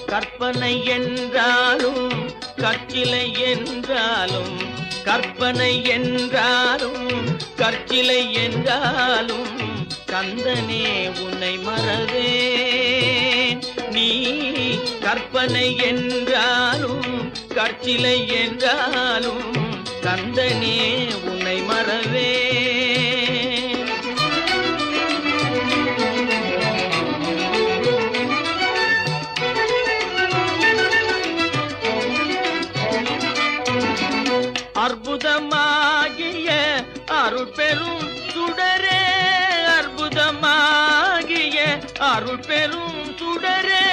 கற்பனை என்றாலும் கற்சிலை என்றாலும் கற்பனை என்றாலும் கற்சிலை என்றாலும் கந்தனே உன்னை மறவேன். நீ கற்பனை என்றாலும் கற்சிலை என்றாலும் கந்தனே உன்னை மறவேன். அற்புதமாகிய அருள் பெரும் சுடரே, அற்புதமாகிய அருள் பெரும் சுடரே,